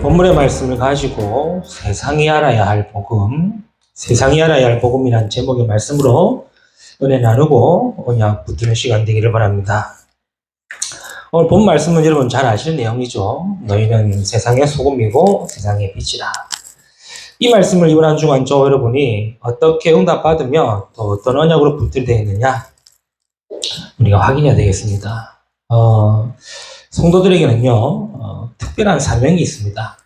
본문의 말씀을 가지고 세상이 알아야 할 복음, 세상이 알아야 할 복음이란 제목의 말씀으로 은혜 나누고 언약 붙드는 시간 되기를 바랍니다. 오늘 본 말씀은 여러분 잘 아시는 내용이죠. 너희는 세상의 소금이고 세상의 빛이라. 이 말씀을 이번 한 주간 저 여러분이 어떻게 응답받으며 또 어떤 언약으로 붙들게 되겠느냐 우리가 확인해야 되겠습니다. 성도들에게는요 특별한 사명이 있습니다.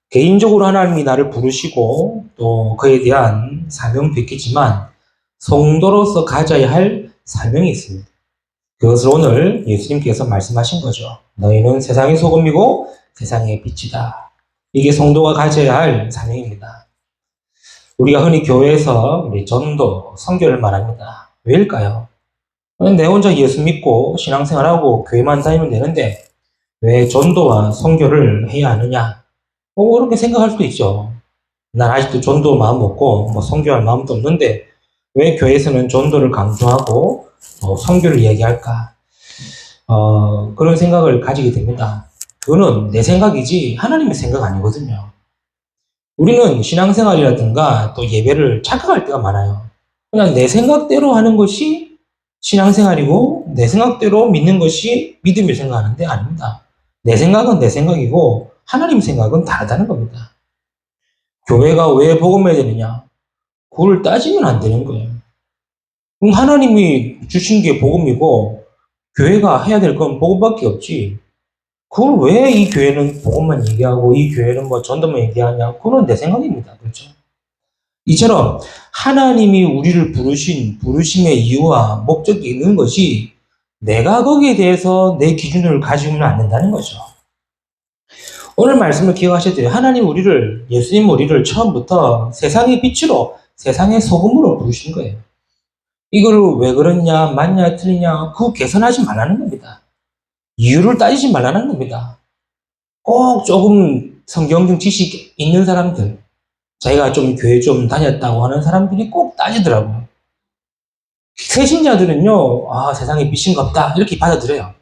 개인적으로 하나님이 나를 부르시고 또 그에 대한 사명도 있겠지만 성도로서 가져야 할 사명이 있습니다. 그것을 오늘 예수님께서 말씀하신 거죠. 너희는 세상의 소금이고 세상의 빛이다. 이게 성도가 가져야 할 사명입니다. 우리가 흔히 교회에서 우리 전도, 선교를 말합니다. 왜일까요? 내 혼자 예수 믿고 신앙생활하고 교회만 다니면 되는데 왜 전도와 선교를 해야 하느냐? 그렇게 생각할 수도 있죠. 난 아직도 전도 마음 없고 선교할 마음도 없는데 왜 교회에서는 전도를 강조하고 선교를 이야기할까? 그런 생각을 가지게 됩니다. 그거는 내 생각이지 하나님의 생각 아니거든요. 우리는 신앙생활이라든가 또 예배를 착각할 때가 많아요. 그냥 내 생각대로 하는 것이 신앙생활이고 내 생각대로 믿는 것이 믿음을 생각하는데 아닙니다. 내 생각은 내 생각이고 하나님 생각은 다르다는 겁니다. 교회가 왜 복음해야 되느냐? 그걸 따지면 안 되는 거예요. 그럼 하나님이 주신 게 복음이고 교회가 해야 될 건 복음밖에 없지. 그걸 왜 이 교회는 복음만 얘기하고 이 교회는 전도만 얘기하냐? 그건 내 생각입니다. 그렇죠? 이처럼 하나님이 우리를 부르심의 이유와 목적이 있는 것이 내가 거기에 대해서 내 기준을 가지고는 안 된다는 거죠. 오늘 말씀을 기억하셔야 돼요. 예수님 우리를 처음부터 세상의 빛으로, 세상의 소금으로 부르신 거예요. 이걸 왜 그러냐, 맞냐, 틀리냐, 그거 개선하지 말라는 겁니다. 이유를 따지지 말라는 겁니다. 꼭 조금 성경적 지식 있는 사람들, 자기가 좀 교회 좀 다녔다고 하는 사람들이 꼭 따지더라고요. 세신자들은요, 세상에 빛인가 보다, 이렇게 받아들여요.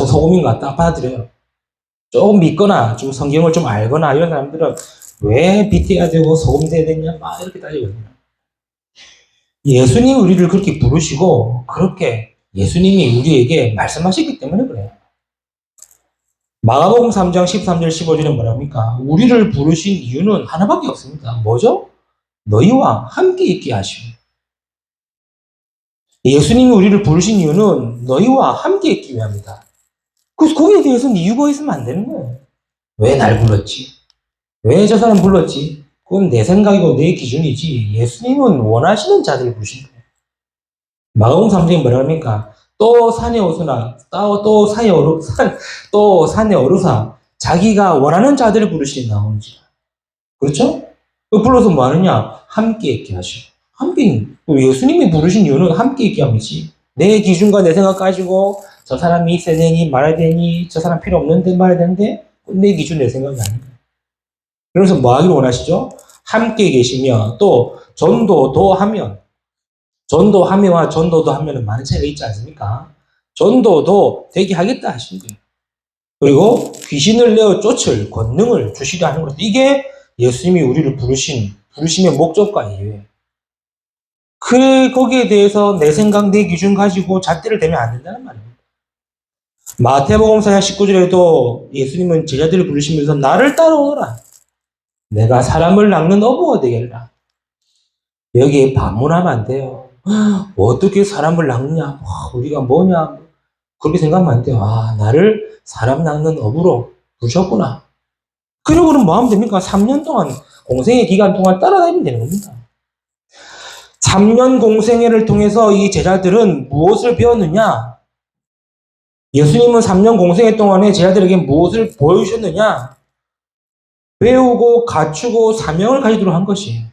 소금인가 보다, 받아들여요. 조금 믿거나, 좀 성경을 좀 알거나, 이런 사람들은 왜 빛해야 되고 소금 돼야 되냐, 이렇게 따지거든요. 예수님이 우리를 그렇게 부르시고, 그렇게 예수님이 우리에게 말씀하셨기 때문에 그래요. 마가복음 3장 13절 15절에 뭐랍니까? 우리를 부르신 이유는 하나밖에 없습니다. 뭐죠? 너희와 함께 있게 하시오. 예수님이 우리를 부르신 이유는 너희와 함께 있기 위함이다. 그래서 거기에 대해서는 이유가 있으면 안 되는 거예요. 왜 날 불렀지? 왜 저 사람 불렀지? 그건 내 생각이고 내 기준이지. 예수님은 원하시는 자들을 부르신 거예요. 마가복음 3장에 뭐랍니까? 또 산에 오르나, 또 산에 오르사 자기가 원하는 자들을 부르시니 나오는지라. 그렇죠? 불러서 뭐 하느냐? 함께 있게 하시고. 예수님이 부르신 이유는 함께 있게 함이지. 내 기준과 내 생각 가지고 저 사람이 있어야 되니 말아야 되니 저 사람 필요 없는데 말아야 되는데 내 기준 내 생각이 아닌가. 그래서 뭐 하기를 원하시죠? 함께 계시며 또 전도도 하면 전도하며와 전도도 하면은 많은 차이가 있지 않습니까? 전도도 되게 하겠다 하신 거예요. 그리고 귀신을 내어 쫓을 권능을 주시려 하는 것. 이게 예수님이 우리를 부르심의 목적과 이유예요. 거기에 대해서 내 생각, 내 기준 가지고 잣대를 대면 안 된다는 말입니다. 마태복음 4장 19절에도 예수님은 제자들을 부르시면서 나를 따라오너라. 내가 사람을 낚는 어부가 되겠라. 여기에 반문하면 안 돼요. 어떻게 사람을 낚냐? 우리가 뭐냐? 그렇게 생각하면 안 돼요. 나를 사람 낚는 어부로 부르셨구나. 그러고는 뭐 하면 됩니까? 3년 동안, 공생의 기간 동안 따라다니면 되는 겁니다. 3년 공생애를 통해서 이 제자들은 무엇을 배웠느냐? 예수님은 3년 공생애 동안에 제자들에게 무엇을 보여주셨느냐? 배우고 갖추고 사명을 가지도록 한 것이에요.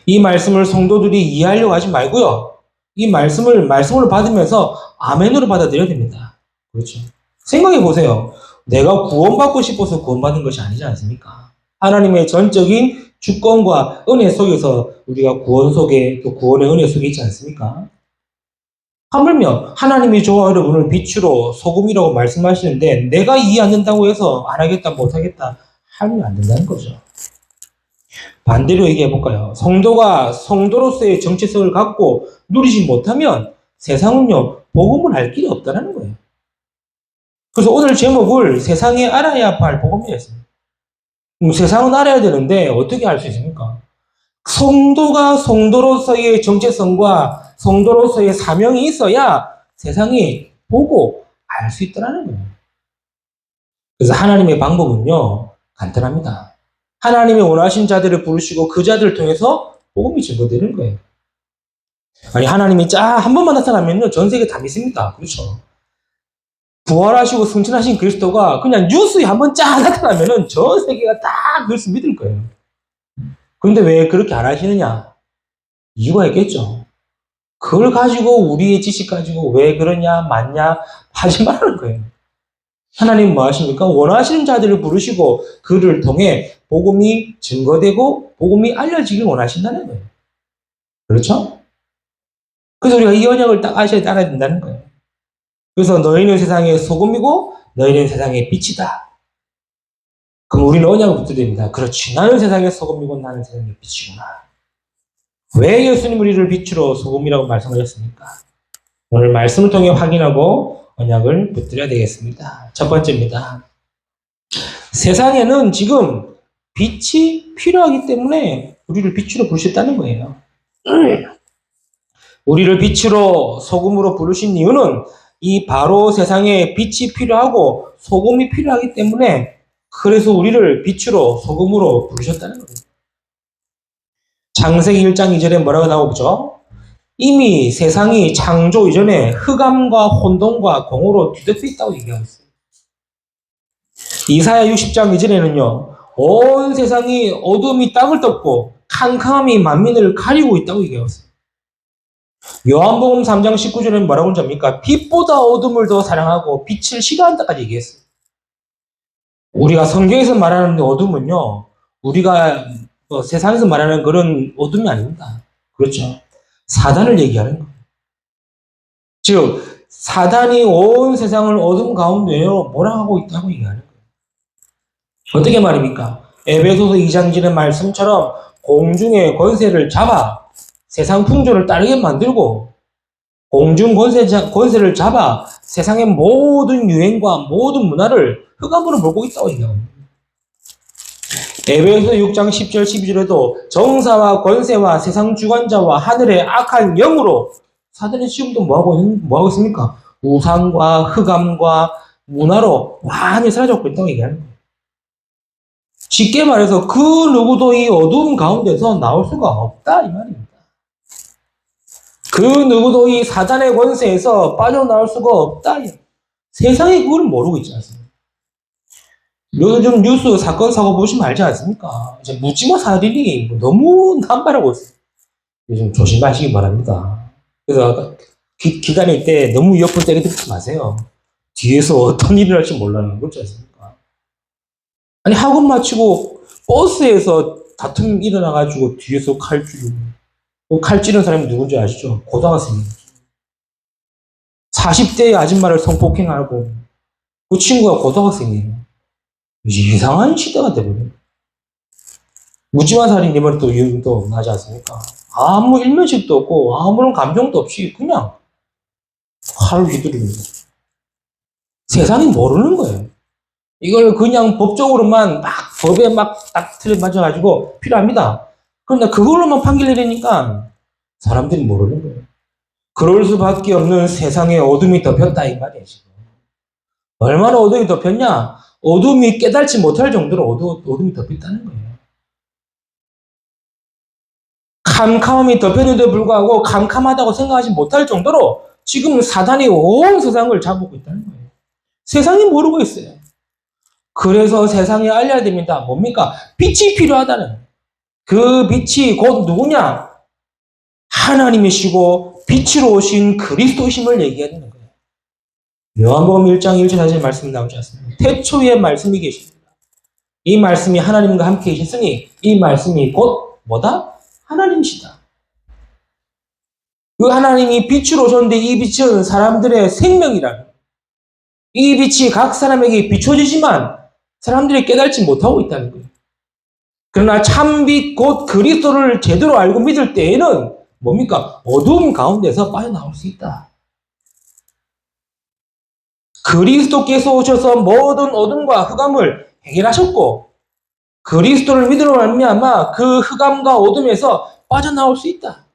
이 말씀을 성도들이 이해하려고 하지 말고요. 이 말씀을 받으면서 아멘으로 받아들여야 됩니다. 그렇죠. 생각해 보세요. 내가 구원받고 싶어서 구원받은 것이 아니지 않습니까? 하나님의 전적인 주권과 은혜 속에서 우리가 구원 속에 또 구원의 은혜 속에 있지 않습니까? 하물며 하나님이 저와 여러분을 빛으로 소금이라고 말씀하시는데 내가 이해 안 된다고 해서 안 하겠다 못 하겠다 하면 안 된다는 거죠. 반대로 얘기해 볼까요? 성도가 성도로서의 정체성을 갖고 누리지 못하면 세상은요 복음을 알 길이 없다는 거예요. 그래서 오늘 제목을 세상에 알아야 할 복음이었습니다. 세상은 알아야 되는데 어떻게 알 수 있습니까? 성도가 성도로서의 정체성과 성도로서의 사명이 있어야 세상이 보고 알 수 있다는 거예요. 그래서 하나님의 방법은요, 간단합니다. 하나님이 원하신 자들을 부르시고 그 자들을 통해서 복음이 증거되는 거예요. 아니, 하나님이 한 번만 나타나면요, 전 세계 다 믿습니다. 그렇죠. 부활하시고 승천하신 그리스도가 그냥 뉴스에 한번 나타나면은 전 세계가 다 그리스도 믿을 거예요. 그런데 왜 그렇게 안 하시느냐? 이유가 있겠죠. 그걸 가지고 우리의 지식 가지고 왜 그러냐, 맞냐, 하지 말라는 거예요. 하나님 뭐 하십니까? 원하시는 자들을 부르시고 그를 통해 복음이 증거되고 복음이 알려지길 원하신다는 거예요. 그렇죠? 그래서 우리가 이 언약을 딱 알아야 된다는 거예요. 그래서 너희는 세상의 소금이고 너희는 세상의 빛이다. 그럼 우리는 언약을 붙여야 됩니다. 그렇지. 나는 세상의 소금이고 나는 세상의 빛이구나. 왜 예수님 우리를 빛으로 소금이라고 말씀하셨습니까? 오늘 말씀을 통해 확인하고 언약을 붙들어야 되겠습니다. 첫 번째입니다. 세상에는 지금 빛이 필요하기 때문에 우리를 빛으로 부르셨다는 거예요. 우리를 빛으로 소금으로 부르신 이유는 이 바로 세상에 빛이 필요하고 소금이 필요하기 때문에 그래서 우리를 빛으로 소금으로 부르셨다는 거예요. 창세기 1장 2절에 뭐라고 나오죠? 이미 세상이 창조 이전에 흑암과 혼돈과 공으로 뒤덮여 있다고 얘기하고 있어요. 이사야 60장 2절에는요. 온 세상이 어둠이 땅을 덮고 캄캄함이 만민을 가리고 있다고 얘기하고 있어요. 요한복음 3장 19절에는 뭐라고 합니까? 빛보다 어둠을 더 사랑하고 빛을 싫어한다까지 얘기했어요. 우리가 성경에서 말하는 어둠은요. 우리가 세상에서 말하는 그런 어둠이 아닙니다. 그렇죠. 사단을 얘기하는 거예요. 즉 사단이 온 세상을 어둠 가운데로 몰아가고 있다고 얘기하는 거예요. 어떻게 말입니까? 에베소서 2장지는 말씀처럼 공중의 권세를 잡아 세상 풍조를 따르게 만들고 공중 권세를 잡아 세상의 모든 유행과 모든 문화를 흑암으로 몰고 있다고 얘기합니다. 에베소 6장 10절 12절에도 정사와 권세와 세상 주관자와 하늘의 악한 영으로 사단이 지금도 뭐하고 있습니까? 우상과 흑암과 문화로 완전히 사라졌고 있다고 얘기하는 거예요. 쉽게 말해서 그 누구도 이 어두운 가운데서 나올 수가 없다 이 말입니다. 그 누구도 이 사단의 권세에서 빠져나올 수가 없다. 세상이 그걸 모르고 있지 않습니까? 요즘 뉴스 사건 사고 보시면 알지 않습니까? 이제 묻지마 살인이 너무 남발하고 있어요. 요즘 조심하시기 바랍니다. 그래서 아까 길 다닐 때 너무 이어폰 세게 듣지 마세요. 뒤에서 어떤 일이 날지 몰라요. 그렇지 않습니까? 아니 학원 마치고 버스에서 다툼 일어나가지고 뒤에서 칼 찌른 사람이 누군지 아시죠? 고등학생이에요. 40대의 아줌마를 성폭행하고 그 친구가 고등학생이에요. 이상한 시대가 돼버려요. 묻지마 살인 이번에 또 유행도 나지 않습니까? 아무 일면식도 없고 아무런 감정도 없이 그냥 칼을 휘두르는 거예요. 세상이 모르는 거예요. 이걸 그냥 법적으로만 법에 딱 틀에 맞춰가지고 필요합니다. 그런데 그걸로만 판결 내리니까 사람들이 모르는 거예요. 그럴 수밖에 없는 세상에 어둠이 덮였다 이 말이에요. 지금. 얼마나 어둠이 덮였냐? 어둠이 깨달지 못할 정도로 어둠이 덮였다는 거예요. 캄캄함이 덮였는데 불구하고 캄캄하다고 생각하지 못할 정도로 지금 사단이 온 세상을 잡고 있다는 거예요. 세상이 모르고 있어요. 그래서 세상에 알려야 됩니다. 뭡니까? 빛이 필요하다는. 그 빛이 곧 누구냐? 하나님이시고 빛으로 오신 그리스도심을 얘기해야 되는 거예요. 요한복음 1장 1절 4절 말씀 나오지 않습니까? 태초에 말씀이 계십니다. 이 말씀이 하나님과 함께 계셨으니 이 말씀이 곧 뭐다? 하나님이시다. 그 하나님이 빛으로 오셨는데 이 빛은 사람들의 생명이라는, 이 빛이 각 사람에게 비춰지지만 사람들이 깨닫지 못하고 있다는 거예요. 그러나 참빛 곧 그리스도를 제대로 알고 믿을 때에는 뭡니까? 어두움 가운데서 빠져나올 수 있다. 그리스도께서 오셔서 모든 어둠과 흑암을 해결하셨고 그리스도를 믿음으로 말미암아 그 흑암과 어둠에서 빠져나올 수 있다.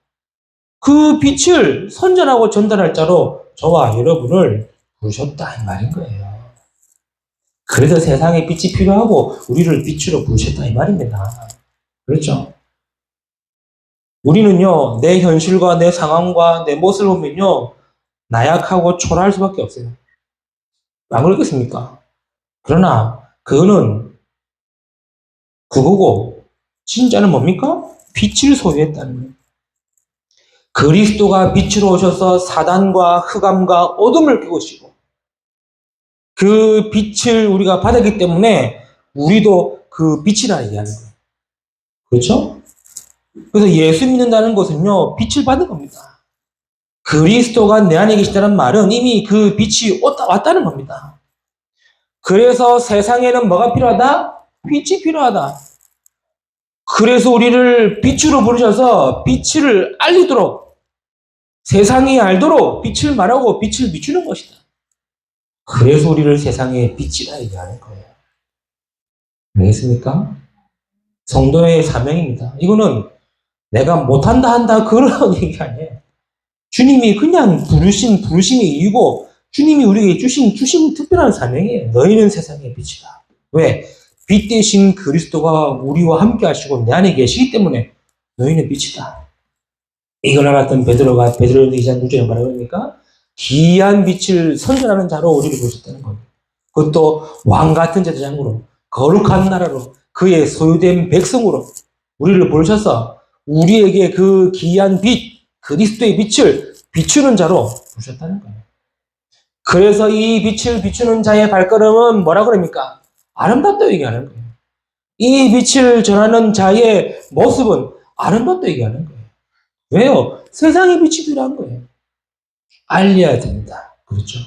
그 빛을 선전하고 전달할 자로 저와 여러분을 부르셨다 이 말인 거예요. 그래서 세상에 빛이 필요하고 우리를 빛으로 부르셨다 이 말입니다. 그렇죠? 우리는요, 내 현실과 내 상황과 내 모습을 보면요, 나약하고 초라할 수밖에 없어요. 안 그렇겠습니까? 그러나 그거는 그거고 진짜는 뭡니까? 빛을 소유했다는 거예요. 그리스도가 빛으로 오셔서 사단과 흑암과 어둠을 깨우시고 그 빛을 우리가 받았기 때문에 우리도 그 빛이라 얘기하는 거예요. 그렇죠? 그래서 예수 믿는다는 것은요, 빛을 받는 겁니다. 그리스도가 내 안에 계시다는 말은 이미 그 빛이 왔다는 겁니다. 그래서 세상에는 뭐가 필요하다? 빛이 필요하다. 그래서 우리를 빛으로 부르셔서 빛을 알리도록, 세상이 알도록 빛을 말하고 빛을 비추는 것이다. 그래서 우리를 세상의 빛이라 얘기하는 거예요. 알겠습니까? 성도의 사명입니다. 이거는 내가 못한다 한다 그런 얘기 아니에요. 주님이 그냥 부르심의 이유고 주님이 우리에게 주신 특별한 사명이에요. 너희는 세상의 빛이다. 왜? 빛 대신 그리스도가 우리와 함께 하시고 내 안에 계시기 때문에 너희는 빛이다. 이걸 알았던 베드로가 베드로전서 2장 9절에 뭐라고 합니까? 기이한 빛을 선전하는 자로 우리를 부르셨다는 겁니다. 그것도 왕 같은 제사장으로 거룩한 나라로 그의 소유된 백성으로 우리를 부르셔서 우리에게 그 기이한 빛, 그리스도의 빛을 비추는 자로 부르셨다는 거예요. 그래서 이 빛을 비추는 자의 발걸음은 뭐라 그럽니까? 아름답다 얘기하는 거예요. 이 빛을 전하는 자의 모습은 아름답다 얘기하는 거예요. 왜요? 세상에 빛이 필요한 거예요. 알려야 됩니다. 그렇죠?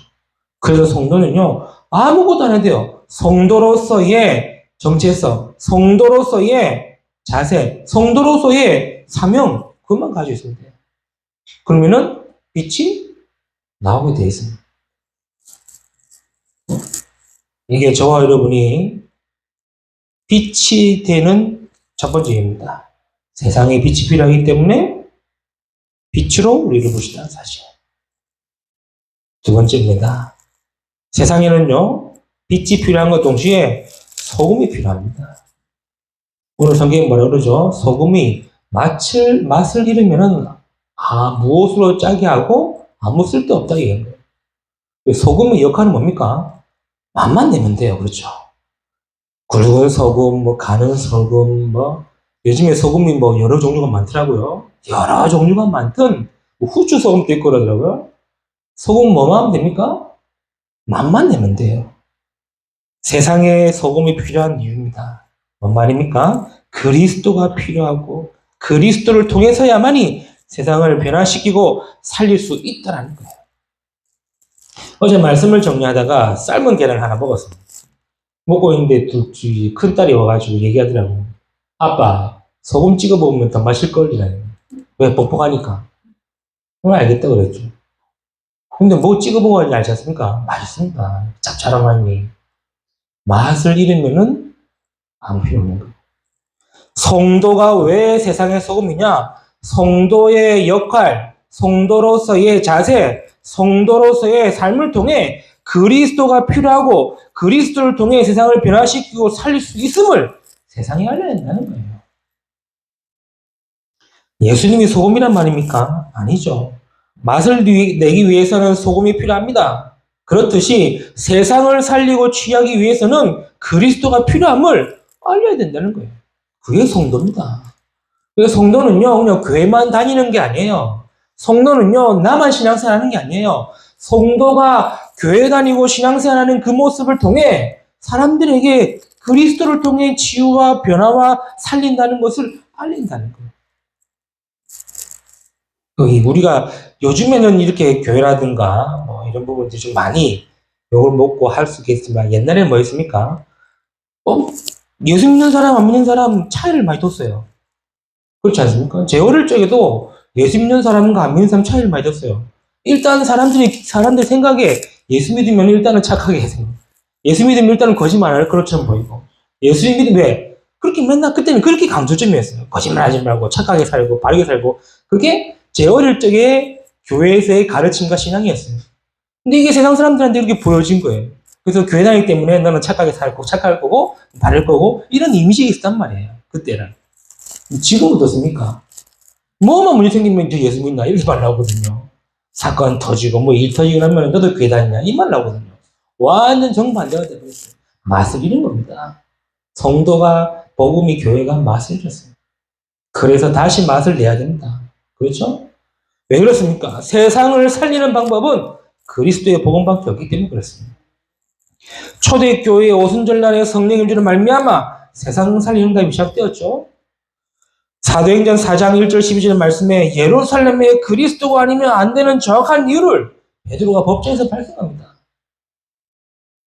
그래서 성도는요, 아무것도 안 해도 돼요. 성도로서의 정체성, 성도로서의 자세, 성도로서의 사명, 그것만 가지고 있으면 돼요. 그러면은 빛이 나오게 돼 있습니다. 이게 저와 여러분이 빛이 되는 첫 번째 이유입니다. 세상에 빛이 필요하기 때문에 빛으로 우리를 보시다는 사실. 두 번째입니다. 세상에는요, 빛이 필요한 것 동시에 소금이 필요합니다. 오늘 성경에 뭐라 그러죠? 소금이 맛을 잃으면은 무엇으로 짜게 하고 아무 쓸데없다 이런 거예요. 소금의 역할은 뭡니까? 맛만 내면 돼요. 그렇죠? 굵은 소금, 가는 소금, 요즘에 소금이 여러 종류가 많더라고요. 여러 종류가 많든, 후추 소금도 있고 그러더라고요. 소금 뭐만 하면 됩니까? 맛만 내면 돼요. 세상에 소금이 필요한 이유입니다. 뭔 말입니까? 그리스도가 필요하고, 그리스도를 통해서야만이 세상을 변화시키고 살릴 수 있다는 거예요. 어제 말씀을 정리하다가 삶은 계란 하나 먹었습니다. 먹고 있는데 큰딸이 와가지고 얘기하더라고요. 아빠, 소금 찍어 먹으면 더 맛있을 이라니. 왜? 뻑뻑하니까. 그걸 알겠다 그랬죠. 근데 뭐 찍어 먹어야지 알지 않습니까? 맛있습니다. 짭짤한 맛이. 맛을 잃으면은 아무 필요 없는 거예요. 성도가 왜 세상의 소금이냐? 성도의 역할, 성도로서의 자세, 성도로서의 삶을 통해 그리스도가 필요하고 그리스도를 통해 세상을 변화시키고 살릴 수 있음을 세상에 알려야 된다는 거예요. 예수님이 소금이란 말입니까? 아니죠. 맛을 내기 위해서는 소금이 필요합니다. 그렇듯이 세상을 살리고 취하기 위해서는 그리스도가 필요함을 알려야 된다는 거예요. 그게 성도입니다. 그래서 성도는요, 그냥 교회만 다니는 게 아니에요. 성도는요, 나만 신앙생활 하는 게 아니에요. 성도가 교회 다니고 신앙생활 하는 그 모습을 통해 사람들에게 그리스도를 통해 치유와 변화와 살린다는 것을 알린다는 거예요. 우리가 요즘에는 이렇게 교회라든가 뭐 이런 부분들이 좀 많이 욕을 먹고 할 수 있겠지만 옛날에 뭐였습니까? 어? 예수 믿는 사람 안 믿는 사람 차이를 많이 뒀어요. 그렇지 않습니까? 제 어릴 적에도 예수 믿는 사람과 안 믿는 사람 차이를 많이 뒀어요. 일단 사람들 생각에 예수 믿으면 일단은 착하게 해요. 예수 믿으면 일단은 거짓말 안 할 것처럼 보이고. 예수 믿으면 왜? 그렇게 맨날 그때는 그렇게 강조점이었어요. 거짓말 하지 말고 착하게 살고 바르게 살고. 그게 제 어릴 적에 교회에서의 가르침과 신앙이었어요. 근데 이게 세상 사람들한테 이렇게 보여진 거예요. 그래서 교회 다니기 때문에 너는 착하게 살고 착할 거고 바를 거고 이런 이미지가 있었단 말이에요. 그때는. 지금은 어떻습니까? 뭐만 문제 생기면 이제 예수 믿나 이렇게 말 나오거든요. 사건 터지고 뭐 일 터지고 나면 너도 교회 다니냐 이 말 나오거든요. 완전 정반대가 되버렸어요. 맛을 잃은 겁니다. 성도가 복음이 교회가 맛을 잃었어요. 그래서 다시 맛을 내야 됩니다. 그렇죠? 왜 그렇습니까? 세상을 살리는 방법은 그리스도의 복음밖에 없기 때문에 그렇습니다. 초대교회의 오순절날에 성령 임재로 말미암아 세상 살리는 답이 시작되었죠. 사도행전 4장 1절 12절 말씀에 예루살렘에 그리스도가 아니면 안 되는 정확한 이유를 베드로가 법정에서 발견합니다.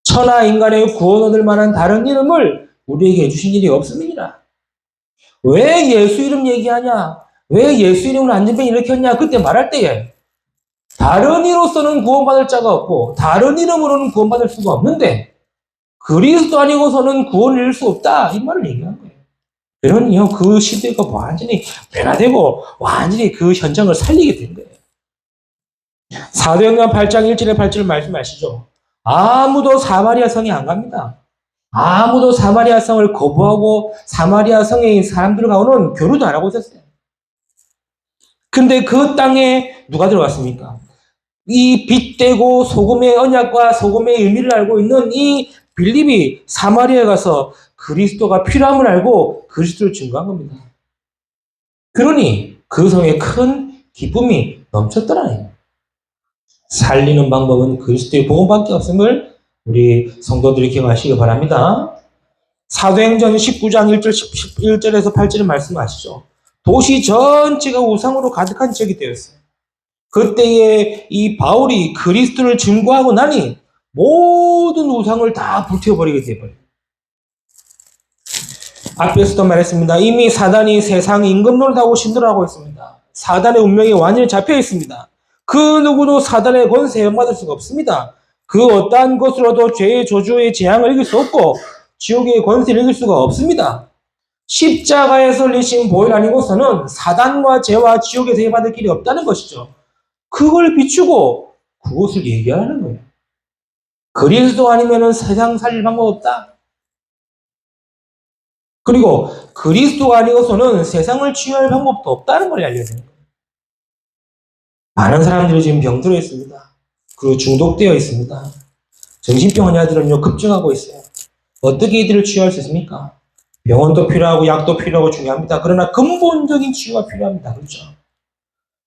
천하 인간의 구원 얻을 만한 다른 이름을 우리에게 해주신 일이 없습니다. 왜 예수 이름 얘기하냐? 왜 예수 이름을 안전병 일으켰냐? 그때 말할 때에 다른 이로서는 구원받을 자가 없고 다른 이름으로는 구원받을 수가 없는데 그리스도 아니고서는 구원을 잃을 수 없다. 이 말을 얘기한 거예요. 그러니요, 그 시대가 완전히 변화되고 완전히 그 현장을 살리게 된 거예요. 사도행전 8장 1절에 8절 말씀하시죠. 아무도 사마리아 성에 안 갑니다. 아무도 사마리아 성을 거부하고 사마리아 성에 사람들 가오는 교류도 안 하고 있었어요. 근데 그 땅에 누가 들어갔습니까? 이 빛되고 소금의 언약과 소금의 의미를 알고 있는 이 빌립이 사마리아에 가서 그리스도가 필요함을 알고 그리스도를 증거한 겁니다. 그러니 그 성에 큰 기쁨이 넘쳤더라요. 살리는 방법은 그리스도의 복음밖에 없음을 우리 성도들이 기억하시기 바랍니다. 사도행전 19장 1절에서 8절에 말씀하시죠. 도시 전체가 우상으로 가득한 지역이 되었어요. 그때에 이 바울이 그리스도를 증거하고 나니 모든 우상을 다 불태워버리게 되어버려요. 앞에서도 말했습니다. 이미 사단이 세상 임금 노릇하고 신들하고 있습니다. 사단의 운명이 완전히 잡혀 있습니다. 그 누구도 사단의 권세에 받을 수가 없습니다. 그 어떠한 것으로도 죄의 저주의 재앙을 이길 수 없고 지옥의 권세를 이길 수가 없습니다. 십자가에서 흘리신 보혈 아니고서는 사단과 죄와 지옥에서 해받을 길이 없다는 것이죠. 그걸 비추고 그것을 얘기하는 거예요. 그리스도 아니면 세상 살릴 방법 없다. 그리고 그리스도가 아니고서는 세상을 치유할 방법도 없다는 걸 알려주는 거예요. 많은 사람들이 지금 병들어 있습니다. 그리고 중독되어 있습니다. 정신병 환자들은요 급증하고 있어요. 어떻게 이들을 치유할 수 있습니까? 병원도 필요하고 약도 필요하고 중요합니다. 그러나 근본적인 치유가 필요합니다. 그렇죠?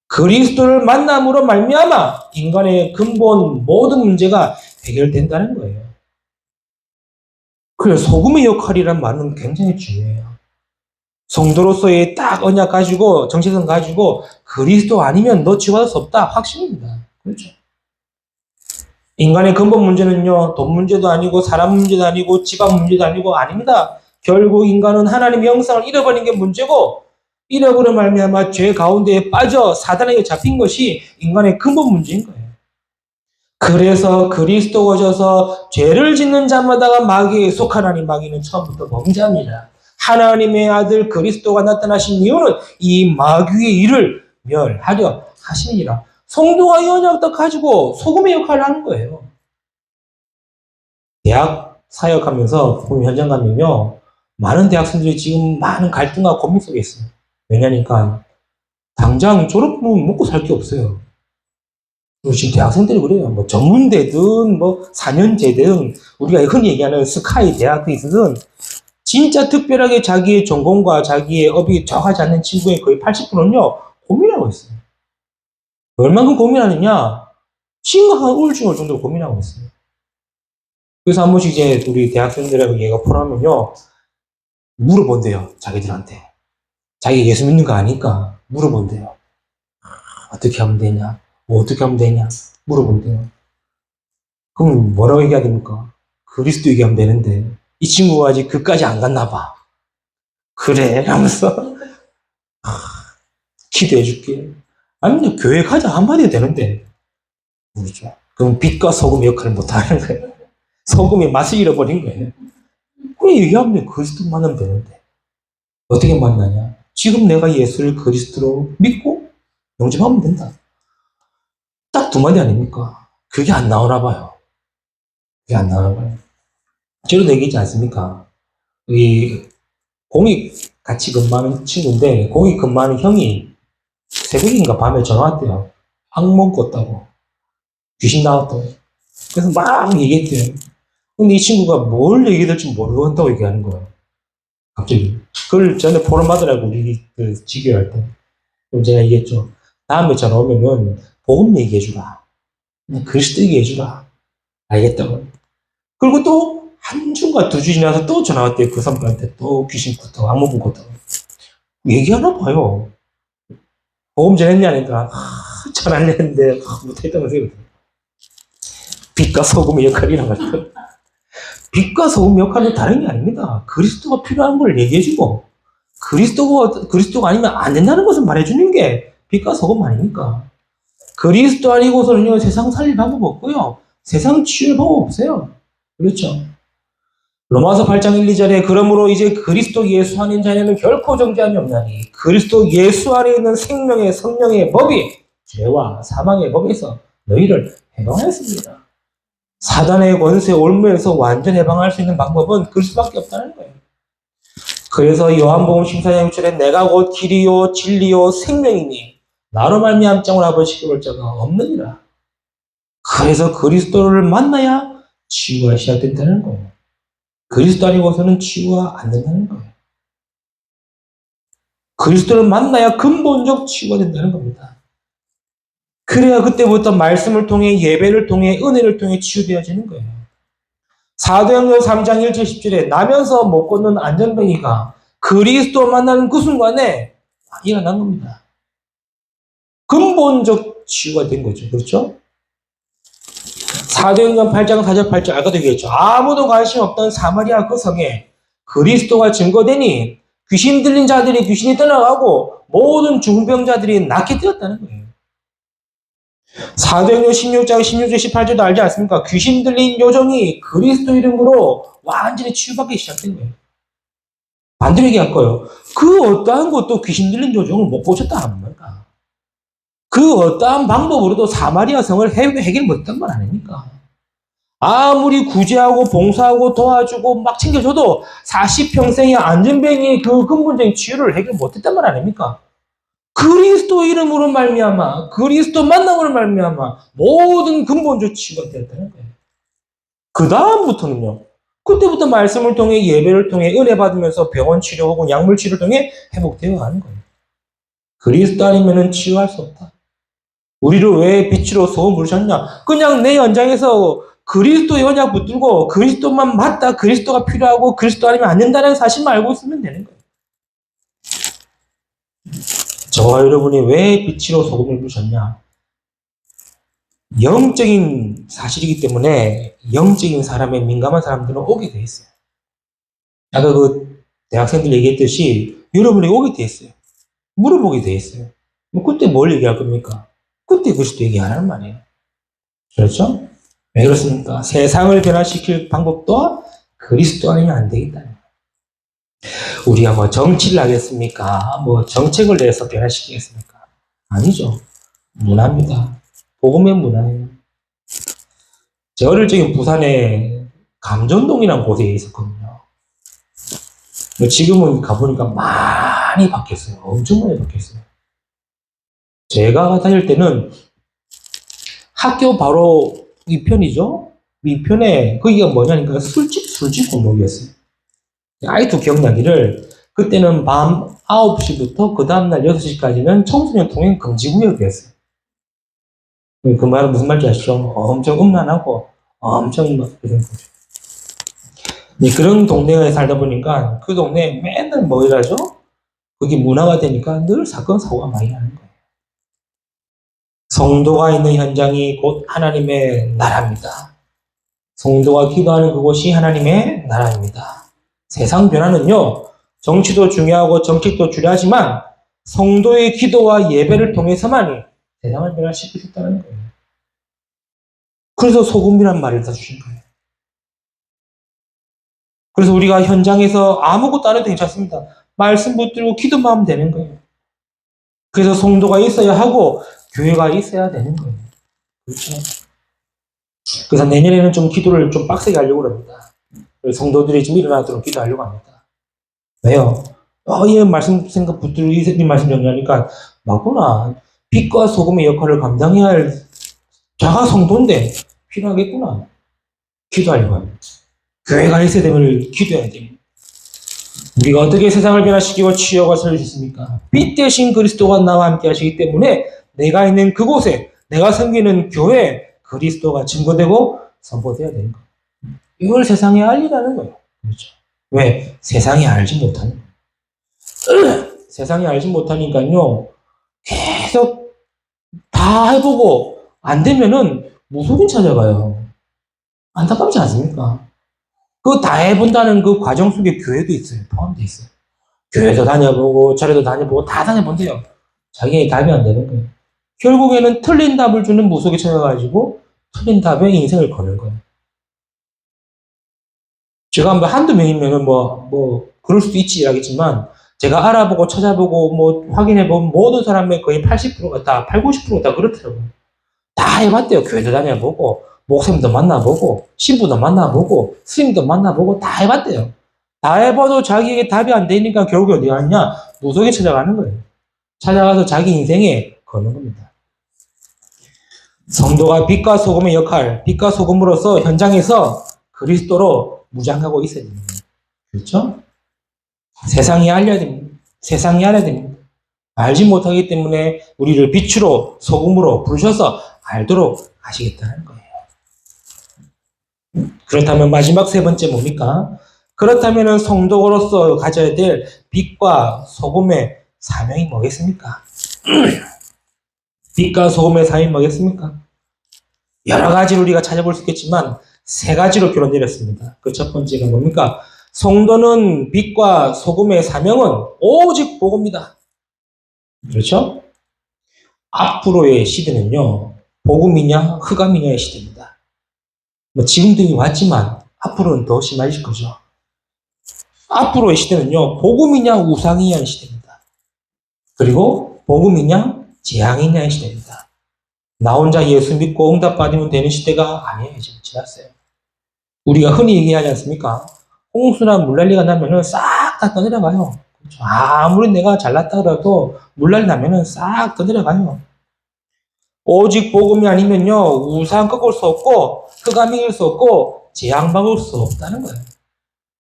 그리스도를 만남으로 말미암아 인간의 근본 모든 문제가 해결된다는 거예요. 그래서 소금의 역할이란 말은 굉장히 중요해요. 성도로서의 딱 언약 가지고 정체성 가지고 그리스도 아니면 너 치유받을 수 없다. 확신입니다. 그렇죠? 인간의 근본 문제는요, 돈 문제도 아니고 사람 문제도 아니고 집안 문제도 아니고 아닙니다. 결국 인간은 하나님의 형상을 잃어버린 게 문제고 잃어버린 말미암아 죄 가운데에 빠져 사단에게 잡힌 것이 인간의 근본 문제인 거예요. 그래서 그리스도가 오셔서 죄를 짓는 자마다가 마귀에 속하나니 마귀는 처음부터 범죄합니다. 하나님의 아들 그리스도가 나타나신 이유는 이 마귀의 일을 멸하려 하시니라. 성도가 이 언약을 가지고 소금의 역할을 하는 거예요. 대학 사역하면서 복음 현장 가면요, 많은 대학생들이 지금 많은 갈등과 고민 속에 있어요. 왜냐니까 당장 졸업하면 먹고 살 게 없어요. 그리고 지금 대학생들이 그래요. 뭐 전문대든 뭐 4년제든 우리가 흔히 얘기하는 스카이 대학에 있어든 진짜 특별하게 자기의 전공과 자기의 업이 정하지 않는 친구의 거의 80%는요 고민하고 있어요. 얼만큼 고민하느냐? 심각한 우울증 올 정도로 고민하고 있어요. 그래서 한 번씩 이제 우리 대학생들하고 얘가 포함하면요 물어본대요. 자기들한테. 자기가 예수 믿는 거 아니까 물어본대요. 어떻게 하면 되냐? 어떻게 하면 되냐? 물어본대요. 그럼 뭐라고 얘기해야 됩니까? 그리스도 얘기하면 되는데 이 친구가 아직 그까지 안 갔나 봐. 그래 하면서 기도해 줄게. 아니면 교회 가자 한마디 되는데 모르죠. 그럼 빛과 소금의 역할을 못하는 거예요. 소금의 맛을 잃어버린 거예요. 그래 얘기하면 그리스도 만나면 되는데 어떻게 만나냐? 지금 내가 예수를 그리스도로 믿고 영접하면 된다. 딱 두 마디 아닙니까? 그게 안 나오나 봐요. 그게 안 나오나 봐요. 저도 얘기했지 않습니까? 이 공익 같이 근무하는 친구인데 공익 근무하는 형이 새벽인가 밤에 전화 왔대요. 악몽 꿨다고. 귀신 나왔다고. 그래서 막 얘기했대요. 근데 이 친구가 뭘 얘기될지 모르겠다고 얘기하는 거예요. 갑자기. 그걸 전에 포럼 받으라고 우리 그 지교할 때. 그럼 제가 얘기했죠. 다음에 전화 오면은 복음 얘기해주라. 그리스도 얘기해주라. 알겠다고. 그리고 또 한 주인가 두 주 지나서 또 전화 왔대요. 그 사람한테 또 귀신 꿨다고 악몽 꿨다고. 얘기하나 봐요. 보험 전했냐 하니까 전화를 했는데 못했다고 생각해요. 빛과 소금의 역할이란 말이에요. 빛과 소금 역할은 다른 게 아닙니다. 그리스도가 필요한 걸 얘기해주고 그리스도가 아니면 안 된다는 것을 말해주는 게 빛과 소금 아닙니까? 그리스도 아니고서는요 세상 살릴 방법 없고요. 세상 치유할 방법 없어요. 그렇죠? 로마서 8장 1, 2절에 그러므로 이제 그리스도 예수 안에 자녀는 결코 정죄함이 없나니 그리스도 예수 안에 있는 생명의 성령의 법이 죄와 사망의 법에서 너희를 해방하였습니다. 사단의 권세 올무에서 완전 해방할 수 있는 방법은 그리스도밖에 없다는 거예요. 그래서 요한복음 14장 6절에 내가 곧 길이요 진리요 생명이니 나로 말미암 장을 아버지께 볼 자가 없느니라. 그래서 그리스도를 만나야 치유가 시작된다는 거예요. 그리스도 아니고서는 치유가 안 된다는 거예요. 그리스도를 만나야 근본적 치유가 된다는 겁니다. 그래야 그때부터 말씀을 통해 예배를 통해 은혜를 통해 치유되어지는 거예요. 사도행전 3장 1절 10절에 나면서 못 걷는 안전뱅이가 그리스도 만나는 그 순간에 일어난 겁니다. 근본적 치유가 된 거죠. 그렇죠? 사도행전 8장 4절 8절 아까도 얘기했죠. 아무도 관심 없던 사마리아 그 성에 그리스도가 증거되니 귀신 들린 자들이 귀신이 떠나가고 모든 중병자들이 낫게 되었다는 거예요. 사도행전 16장 16절 18절도 알지 않습니까? 귀신 들린 요정이 그리스도 이름으로 완전히 치유받기 시작된 거예요. 반대로 얘기할 거예요. 그 어떠한 것도 귀신 들린 요정을 못 고쳤다 합니까? 그 어떠한 방법으로도 사마리아 성을 해결 못했던 건 아닙니까? 아무리 구제하고 봉사하고 도와주고 막 챙겨줘도 40평생의 안전뱅이의 그 근본적인 치유를 해결 못했단 말 아닙니까? 그리스도 이름으로 말미암아 그리스도 만남으로 말미암아 모든 근본적 치유가 되었다는 거예요. 그 다음부터는요. 그때부터 말씀을 통해 예배를 통해 은혜 받으면서 병원 치료 혹은 약물 치료를 통해 회복되어 가는 거예요. 그리스도 아니면 치유할 수 없다. 우리를 왜 빛으로 소금 부르셨냐? 그냥 내 연장에서 그리스도의 언약 붙들고 그리스도만 맞다. 그리스도가 필요하고 그리스도 아니면 안 된다는 사실만 알고 있으면 되는 거예요. 저와 여러분이 왜 빛으로 소금을 부르셨냐? 영적인 사실이기 때문에 영적인 사람에 민감한 사람들은 오게 돼 있어요. 아까 그 대학생들 얘기했듯이 여러분이 오게 돼 있어요. 물어보게 돼 있어요. 그때 뭘 얘기할 겁니까? 그때 그리스도 얘기 안 하는 말이에요. 그렇죠? 왜 그렇습니까? 세상을 변화시킬 방법도 그리스도 아니면 안 되겠다. 우리가 뭐 정치를 하겠습니까? 뭐 정책을 내서 변화시키겠습니까? 아니죠. 문화입니다. 복음의 문화예요. 제 어릴 적에 부산에 감전동이라는 곳에 있었거든요. 지금은 가보니까 많이 바뀌었어요. 엄청 많이 바뀌었어요. 제가 다닐 때는 학교 바로 위편이죠? 위편에 거기가 뭐냐니까 술집 골목이었어요. 아이도 기억나기를 그때는 밤 9시부터 그 다음날 6시까지는 청소년 통행 금지 구역이었어요. 그 말은 무슨 말인지 아시죠? 엄청 음란하고 엄청 막 그런 거죠. 그런 동네에 살다 보니까 그 동네에 맨날 뭐 이러죠? 그게 문화가 되니까 늘 사건 사고가 많이 나는 거예요. 성도가 있는 현장이 곧 하나님의 나라입니다. 성도가 기도하는 그곳이 하나님의 나라입니다. 세상 변화는요, 정치도 중요하고 정책도 중요하지만 성도의 기도와 예배를 통해서만 세상을 변화시킬 수 있다는 거예요. 그래서 소금이란 말을 다 주신 거예요. 그래서 우리가 현장에서 아무것도 안 해도 괜찮습니다. 말씀 붙들고 기도만 하면 되는 거예요. 그래서 성도가 있어야 하고 교회가 있어야 되는 거예요. 그렇죠? 그래서 내년에는 좀 기도를 좀 빡세게 하려고 합니다. 성도들이 좀 일어나도록 기도하려고 합니다. 왜요? 이 말씀 생각 붙들고 이 말씀 정리하니까 맞구나. 빛과 소금의 역할을 감당해야 할 자가 성도인데 필요하겠구나. 기도하려고 합니다. 교회가 있어야 되면 기도해야 됩니다. 우리가 어떻게 세상을 변화시키고 치유하고 살릴 수 있습니까? 빛 대신 그리스도가 나와 함께 하시기 때문에 내가 있는 그곳에 내가 섬기는 교회에 그리스도가 증거되고 선포되어야 되는 거예요. 이걸 세상에 알리라는 거예요. 그렇죠? 왜? 세상이 알지 못하는 거예요. 세상이 알지 못하니까요. 계속 다 해보고 안 되면은 무속인 찾아가요. 안타깝지 않습니까? 그거 다 해본다는 그 과정 속에 교회도 있어요. 포함되어 있어요. 교회도 다녀보고 절에도 다녀보고 다 다녀본대요. 자기의 답이 안 되는 거예요. 결국에는 틀린 답을 주는 무속에 찾아가지고 틀린 답에 인생을 거는 거예요. 제가 뭐 한두 명이면은 그럴 수도 있지, 이야기지만, 제가 알아보고 찾아보고 확인해본 모든 사람의 거의 80%가 다, 8, 90%가 다 그렇더라고요. 다 해봤대요. 교회도 다녀보고, 목사님도 만나보고, 신부도 만나보고, 스님도 만나보고, 다 해봤대요. 다 해봐도 자기에게 답이 안 되니까 결국에 어디 가느냐? 무속에 찾아가는 거예요. 찾아가서 자기 인생에 거는 겁니다. 성도가 빛과 소금의 역할, 빛과 소금으로서 현장에서 그리스도로 무장하고 있어야 됩니다. 그렇죠? 세상이 알려야 됩니다. 세상이 알아야 됩니다. 알지 못하기 때문에 우리를 빛으로 소금으로 부르셔서 알도록 하시겠다는 거예요. 그렇다면 마지막 세 번째 뭡니까? 그렇다면 성도로서 가져야 될 빛과 소금의 사명이 뭐겠습니까? 빛과 소금의 사명이 뭐겠습니까? 여러 가지로 우리가 찾아볼 수 있겠지만 세 가지로 결론 내렸습니다. 그 첫 번째가 뭡니까? 성도는 빛과 소금의 사명은 오직 복음이다. 그렇죠? 앞으로의 시대는요, 복음이냐 흑암이냐의 시대입니다. 지금도 이미 왔지만 앞으로는 더 심해질 거죠. 앞으로의 시대는요, 복음이냐 우상이냐의 시대입니다. 그리고 복음이냐 재앙이냐의 시대입니다. 나 혼자 예수 믿고 응답받으면 되는 시대가 아니에요. 지금 지났어요. 우리가 흔히 얘기하지 않습니까? 홍수나 물난리가 나면은 싹 다 떠내려가요. 그렇죠? 아무리 내가 잘났다 그래도 물난리 나면은 싹 떠내려가요. 오직 복음이 아니면요, 우상 꺾을 수 없고, 흑암 이길 수 없고, 재앙 막을 수 없다는 거예요.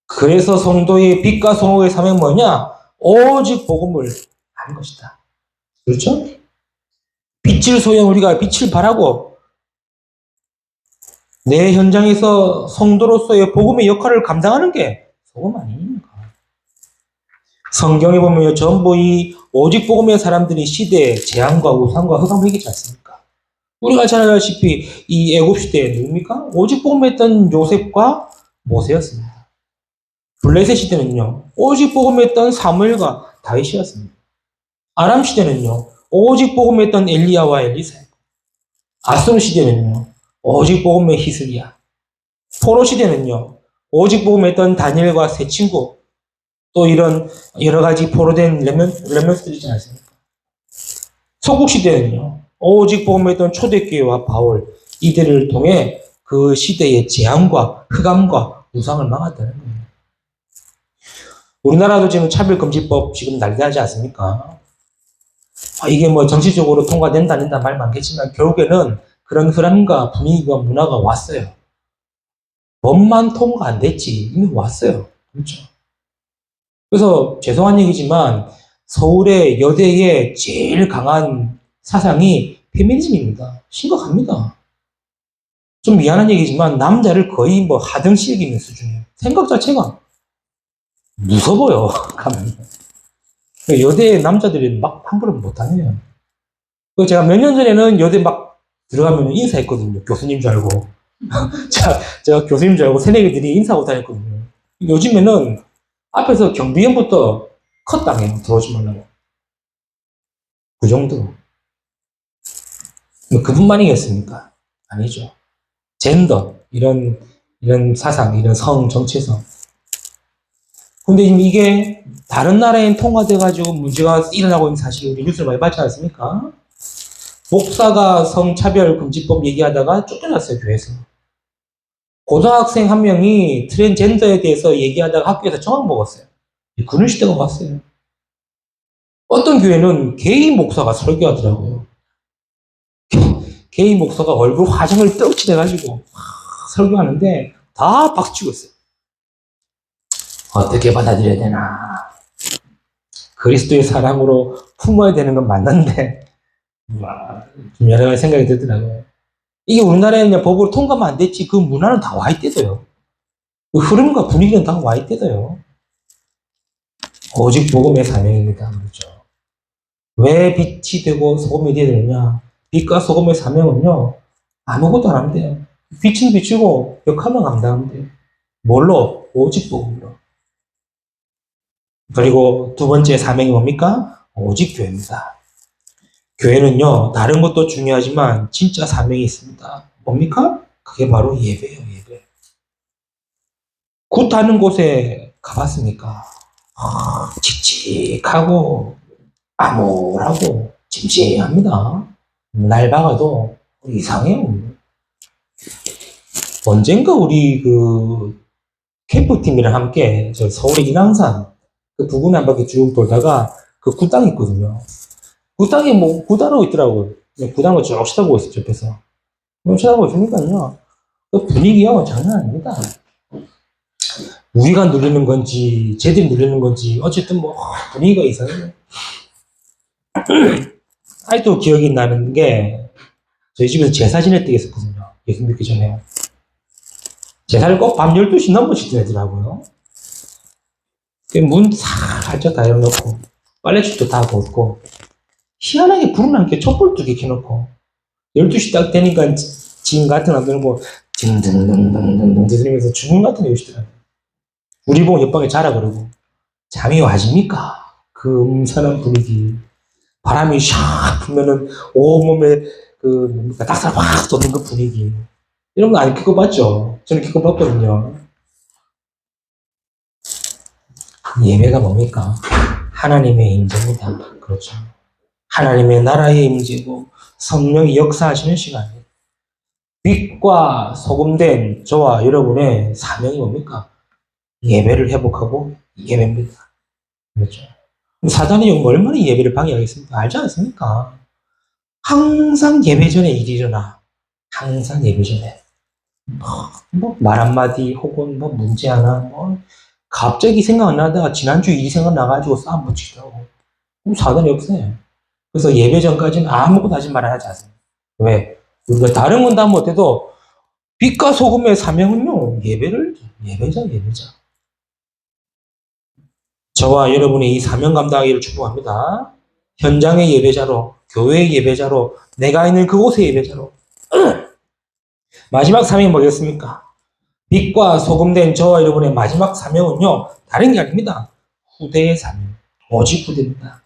그래서 성도의 빛과 성호의 사명은 뭐냐? 오직 복음을 하는 것이다. 그렇죠? 빛을 소용 우리가 빛을 바라고 내 현장에서 성도로서의 복음의 역할을 감당하는 게 복음 아닙니까? 성경에 보면 전부 이 오직 복음의 사람들이 시대의 재앙과 우상과 흑암을 이기지 않습니까? 우리가 잘 알다시피 이 애굽 시대에 누굽니까? 오직 복음했던 요셉과 모세였습니다. 블레셋 시대는요, 오직 복음했던 사무엘과 다윗이었습니다. 아람 시대는요, 오직 복음했던 엘리야와 엘리사였고, 아수르 시대는요, 오직 복음의 히스기야. 포로 시대는요, 오직 복음했던 다니엘과 세 친구, 또 이런 여러 가지 포로된 렘넌트들이지 않습니까? 서국 시대는요, 오직 복음했던 초대교회와 바울, 이들을 통해 그 시대의 재앙과 흑암과 우상을 막았다는 거예요. 우리나라도 지금 차별금지법 지금 난리나지 않습니까? 이게 정치적으로 통과된다, 안 된다 말 많겠지만 결국에는 그런 흐름과 분위기와 문화가 왔어요. 법만 통과 안 됐지 이미 왔어요. 그렇죠? 그래서 죄송한 얘기지만 서울의 여대의 제일 강한 사상이 페미니즘입니다. 심각합니다. 좀 미안한 얘기지만 남자를 거의 하등시 여기는 수준이에요. 생각 자체가 무서워요. 가면 여대 남자들이 막 함부로 못 다녀요. 그 제가 몇 년 전에는 여대 막 들어가면 인사했거든요. 교수님 줄 알고. 제가 교수님 줄 알고 새내기들이 인사하고 다녔거든요. 요즘에는 앞에서 경비원부터 컷당해요. 들어오지 말라고. 그 정도로. 뭐 그뿐만이겠습니까? 아니죠. 젠더, 이런 사상, 이런 성 정체성. 근데 지금 이게 다른 나라에 통과돼가지고 문제가 일어나고 있는 사실 우리 뉴스를 많이 봤지 않습니까? 목사가 성차별 금지법 얘기하다가 쫓겨났어요, 교회에서. 고등학생 한 명이 트랜스젠더에 대해서 얘기하다가 학교에서 정학 먹었어요. 그런 시대가 왔어요. 어떤 교회는 게이 목사가 설교하더라고요. 게이 목사가 얼굴 화장을 떡칠해가지고 설교하는데 다 박수치고 있어요. 어떻게 받아들여야 되나. 그리스도의 사랑으로 품어야 되는 건 맞는데 좀 여러 가지 생각이 들더라고요. 이게 우리나라에 그냥 법으로 통과만 안 됐지 그 문화는 다 와 있대도요. 그 흐름과 분위기는 다 와 있대도요. 오직 복음의 사명입니다. 그렇죠. 왜 빛이 되고 소금이 되어야 되느냐? 빛과 소금의 사명은요, 아무것도 안 하면 돼요. 빛은 비추고 역할만 감당하면 돼요. 뭘로? 오직 복음으로. 그리고 두 번째 사명이 뭡니까? 오직 교회입니다. 교회는요, 다른 것도 중요하지만 진짜 사명이 있습니다. 뭡니까? 그게 바로 예배예요, 예배. 굿하는 곳에 가봤습니까? 칙칙하고 암울하고 침침합니다. 날 박아도 이상해요. 언젠가 우리 그 캠프팀이랑 함께 저 서울의 인왕산 그 부근에 한 바퀴 쭉 돌다가 그 굿당이 있거든요. 굿당이 뭐 굿하고 있더라고요. 굿당을 쭉 쳐다보고 있었죠, 옆에서. 쳐다보고 있으니까요. 그 분위기요, 장난 아닙니다. 우리가 누르는 건지, 쟤들이 누르는 건지, 어쨌든 뭐, 분위기가 이상해요. 아직도 기억이 나는 게, 저희 집에서 제사 지낼 때 있었거든요. 예수 믿기 전에. 제사를 꼭 밤 12시 넘어씩 지내더라고요. 문 살짝 다 열어놓고, 빨래집도 다 걷고, 희한하게 불은 안 켜, 촛불 2개 켜놓고, 12시 딱 되니까 지금 같은 안 들고, 딩딩딩딩딩 들으면서 주문 같은 데 오시더라고요. 우리 보고 옆방에 자라 그러고, 잠이 와집니까? 그 음산한 분위기. 바람이 샥 불면은 온몸에 그 뭡니까 닭살 확 돋는 그 분위기. 이런 거 안 겪어봤죠? 저는 겪어봤거든요. 예배가 뭡니까? 하나님의 임재입니다. 그렇죠. 하나님의 나라의 임재고 성령이 역사하시는 시간이에요. 빛과 소금된 저와 여러분의 사명이 뭡니까? 예배를 회복하고 예배입니다. 그렇죠. 사단이 얼마나 예배를 방해하겠습니까? 알지 않습니까? 항상 예배 전에 일이 일어나. 항상 예배 전에. 말 한마디 혹은 문제 하나, 갑자기 생각 안 나다가 지난주 일이 생각나가지고 싸움 붙이더라고. 그럼 사단이 없어요. 그래서 예배 전까지는 아무것도 하지 말아야 하지 않습니다. 왜? 우리가 다른 건 다 못해도 빛과 소금의 사명은요, 예배자. 저와 여러분의 이 사명 감당하기를 축복합니다. 현장의 예배자로, 교회의 예배자로, 내가 있는 그곳의 예배자로. 마지막 사명이 뭐겠습니까? 빛과 소금된 저와 여러분의 마지막 사명은요, 다른 게 아닙니다. 후대의 사명. 오직 후대입니다.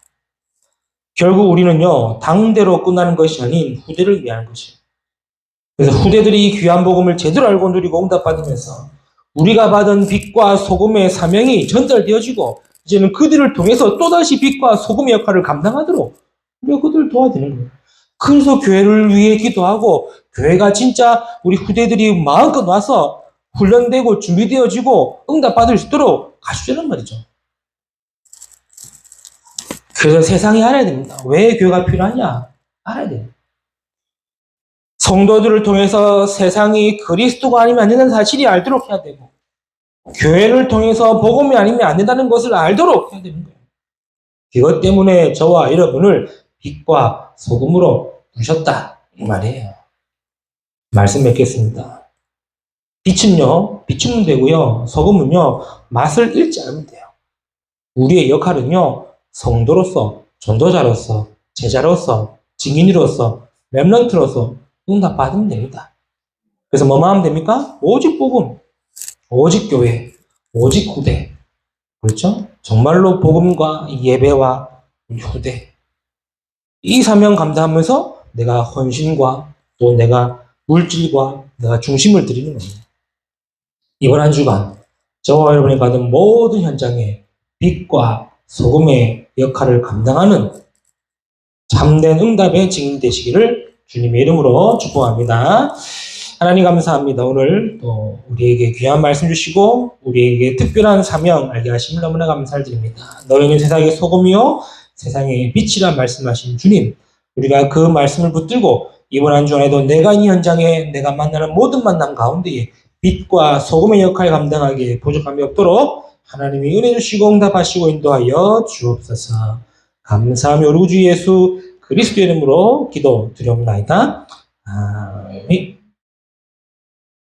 결국 우리는요, 당대로 끝나는 것이 아닌 후대를 위한 것이에요. 그래서 후대들이 이 귀한 복음을 제대로 알고 누리고 응답받으면서 우리가 받은 빛과 소금의 사명이 전달되어지고 이제는 그들을 통해서 또다시 빛과 소금의 역할을 감당하도록 우리가 그들을 도와드리는 거예요. 그래서 교회를 위해 기도하고 교회가 진짜 우리 후대들이 마음껏 와서 훈련되고 준비되어지고 응답받을 수 있도록 가주자는 말이죠. 그래서 세상이 알아야 됩니다. 왜 교회가 필요하냐? 알아야 돼요. 성도들을 통해서 세상이 그리스도가 아니면 안 된다는 사실이 알도록 해야 되고 교회를 통해서 복음이 아니면 안 된다는 것을 알도록 해야 되는 거예요. 이것 때문에 저와 여러분을 빛과 소금으로 부르셨다 이 말이에요. 말씀 맺겠습니다. 빛은요, 비추면 되고요. 소금은요, 맛을 잃지 않으면 돼요. 우리의 역할은요, 성도로서, 전도자로서, 제자로서 증인으로서, 렘넌트로서 응답받으면 됩니다. 그래서 뭐만 하면 됩니까? 오직 복음, 오직 교회, 오직 후대. 그렇죠? 정말로 복음과 예배와 후대. 이 사명 감당하면서 내가 헌신과 또 내가 물질과 내가 중심을 드리는 겁니다. 이번 한 주간 저와 여러분이 받은 모든 현장에 빛과 소금의 역할을 감당하는 참된 응답의 증인 되시기를 주님의 이름으로 축복합니다. 하나님 감사합니다. 오늘 또 우리에게 귀한 말씀 주시고 우리에게 특별한 사명 알게 하심을 너무나 감사드립니다. 너희는 세상의 소금이요 세상의 빛이라 말씀하신 주님, 우리가 그 말씀을 붙들고 이번 한 주간에도 내가 이 현장에 내가 만나는 모든 만남 가운데에 빛과 소금의 역할을 감당하기에 부족함이 없도록 하나님이 은혜 주시고 응답하시고 인도하여 주옵소서. 감사하며 우리 주 예수 그리스도 이름으로 기도 드리옵나이다. 아멘.